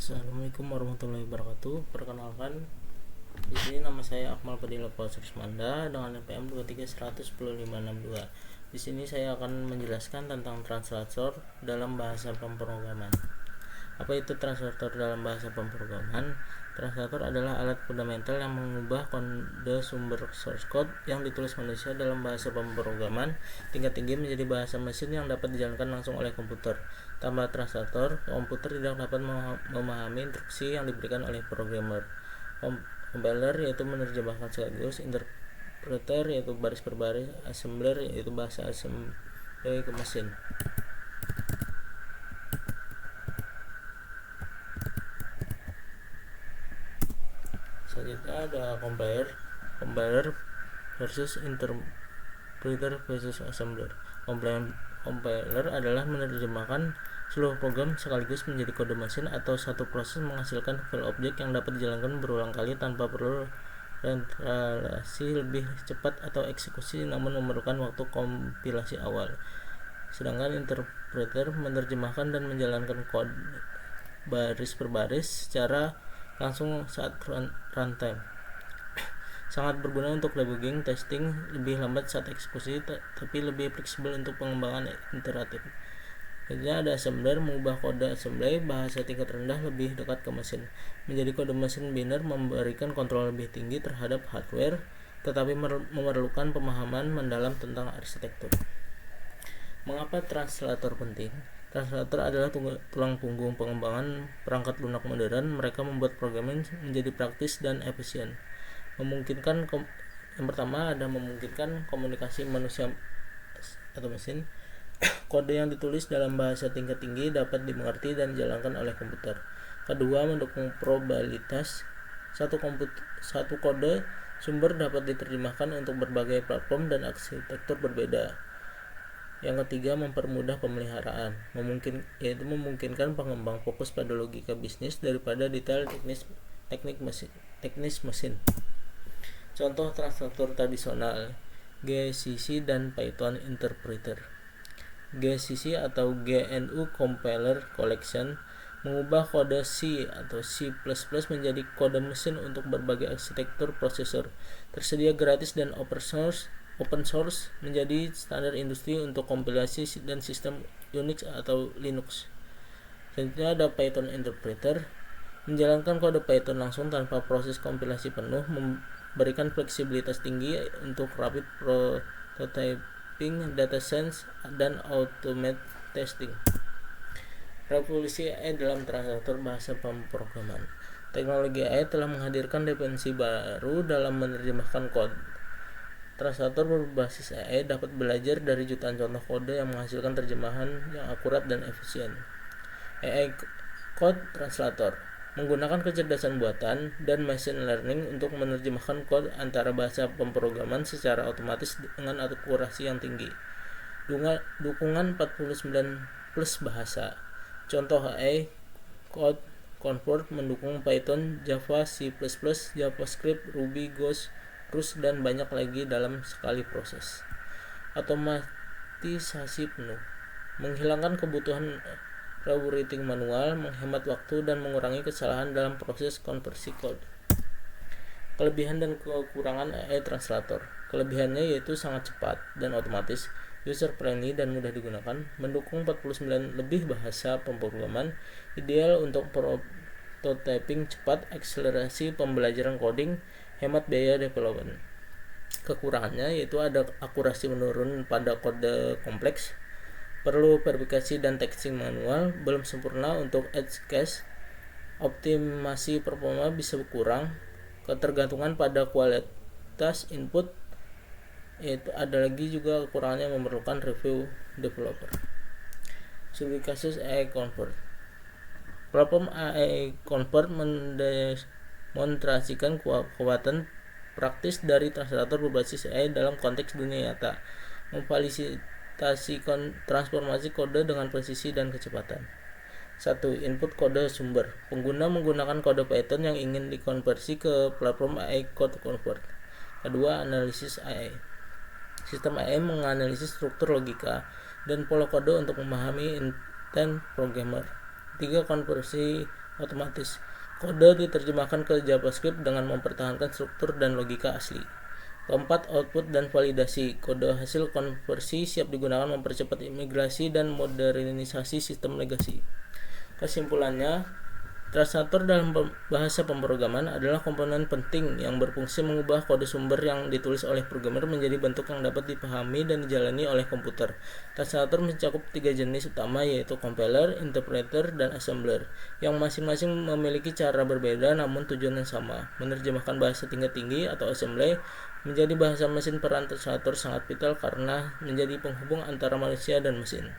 Assalamualaikum warahmatullahi wabarakatuh. Perkenalkan, di sini nama saya Akmal Padilla Rusmanda dengan NPM 2310562. Di sini saya akan menjelaskan tentang translator dalam bahasa pemrograman. Apa itu translator dalam bahasa pemrograman? Translator adalah alat fundamental yang mengubah kode sumber source code yang ditulis manusia dalam bahasa pemrograman tingkat tinggi menjadi bahasa mesin yang dapat dijalankan langsung oleh komputer. Tanpa translator, komputer tidak dapat memahami instruksi yang diberikan oleh programmer. Compiler yaitu menerjemahkan sekaligus, interpreter yaitu baris per baris, assembler yaitu bahasa assembly ke mesin. Selanjutnya ada compiler versus interpreter versus assembler. Compiler adalah menerjemahkan seluruh program sekaligus menjadi kode mesin atau satu proses menghasilkan file objek yang dapat dijalankan berulang kali tanpa perlu renderasi lebih cepat atau eksekusi namun memerlukan waktu kompilasi awal. Sedangkan interpreter menerjemahkan dan menjalankan kode baris per baris secara langsung saat runtime. Sangat berguna untuk debugging, testing, lebih lambat saat eksekusi, tapi lebih fleksibel untuk pengembangan iteratif. Selanjutnya ada assembler, mengubah kode assembly bahasa tingkat rendah lebih dekat ke mesin menjadi kode mesin biner, memberikan kontrol lebih tinggi terhadap hardware, tetapi memerlukan pemahaman mendalam tentang arsitektur. Mengapa translator penting? Translator adalah tulang punggung pengembangan perangkat lunak modern. Mereka membuat programming menjadi praktis dan efisien. Yang pertama ada memungkinkan komunikasi manusia atau mesin. Kode yang ditulis dalam bahasa tingkat tinggi dapat dimengerti dan dijalankan oleh komputer. Kedua, mendukung probabilitas. Satu kode sumber dapat diterjemahkan untuk berbagai platform dan arsitektur berbeda. Yang ketiga, mempermudah pemeliharaan, memungkinkan pengembang fokus pada logika bisnis daripada detail teknis mesin. Contoh translator tradisional, GCC dan Python Interpreter. GCC atau GNU Compiler Collection mengubah kode C atau C++ menjadi kode mesin untuk berbagai arsitektur prosesor. Tersedia gratis dan open source menjadi standar industri untuk kompilasi dan sistem Unix atau Linux. Selanjutnya ada Python Interpreter, menjalankan kode Python langsung tanpa proses kompilasi penuh, memberikan fleksibilitas tinggi untuk rapid prototyping, data science, dan automate testing. Revolusi AI dalam translator bahasa pemrograman. Teknologi AI telah menghadirkan definisi baru dalam menerjemahkan kode. Translator berbasis AI dapat belajar dari jutaan contoh kode yang menghasilkan terjemahan yang akurat dan efisien. AI Code Translator menggunakan kecerdasan buatan dan machine learning untuk menerjemahkan kode antara bahasa pemrograman secara otomatis dengan akurasi yang tinggi. Dukungan 49+ bahasa. Contoh AI Code Convert mendukung Python, Java, C++, JavaScript, Ruby, Ghost, Rust, dan banyak lagi dalam sekali proses. Otomatisasi penuh, menghilangkan kebutuhan rewriting manual, menghemat waktu, dan mengurangi kesalahan dalam proses konversi kode. Kelebihan dan kekurangan AI Translator. Kelebihannya yaitu sangat cepat dan otomatis, user friendly dan mudah digunakan, mendukung 49 lebih bahasa pemrograman, ideal untuk prototyping cepat, akselerasi pembelajaran coding, hemat biaya development. Kekurangannya yaitu ada akurasi menurun pada kode kompleks, perlu verifikasi dan testing manual, belum sempurna untuk edge case, optimasi performa bisa kurang, ketergantungan pada kualitas input, yaitu ada lagi juga kekurangannya memerlukan review developer. Studi kasus AI Convert. Platform AI Convert mendemonstrasikan kekuatan praktis dari translator berbasis AI dalam konteks dunia nyata, memfasilitasi transformasi kode dengan presisi dan kecepatan. 1. Input kode sumber. Pengguna menggunakan kode Python yang ingin dikonversi ke platform AI Code Convert. Kedua, analisis AI. Sistem AI menganalisis struktur logika dan pola kode untuk memahami intent programmer. 3. Konversi otomatis. Kode diterjemahkan ke JavaScript dengan mempertahankan struktur dan logika asli. Keempat, output dan validasi. Kode hasil konversi siap digunakan mempercepat migrasi dan modernisasi sistem legasi. Kesimpulannya, translator dalam bahasa pemrograman adalah komponen penting yang berfungsi mengubah kode sumber yang ditulis oleh programmer menjadi bentuk yang dapat dipahami dan dijalani oleh komputer. Translator mencakup 3 jenis utama, yaitu compiler, interpreter, dan assembler, yang masing-masing memiliki cara berbeda namun tujuan yang sama, menerjemahkan bahasa tingkat tinggi atau assembly menjadi bahasa mesin. Peran translator sangat vital karena menjadi penghubung antara manusia dan mesin.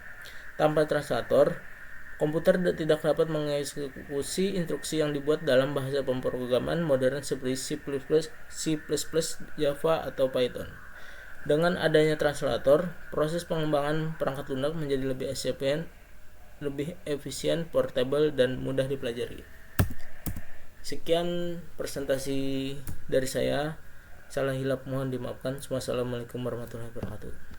Tanpa translator, komputer tidak dapat mengeksekusi instruksi yang dibuat dalam bahasa pemrograman modern seperti C++, Java, atau Python. Dengan adanya translator, proses pengembangan perangkat lunak menjadi lebih efisien, portable, dan mudah dipelajari. Sekian presentasi dari saya. Salah hilap mohon dimaafkan. Wassalamualaikum warahmatullahi wabarakatuh.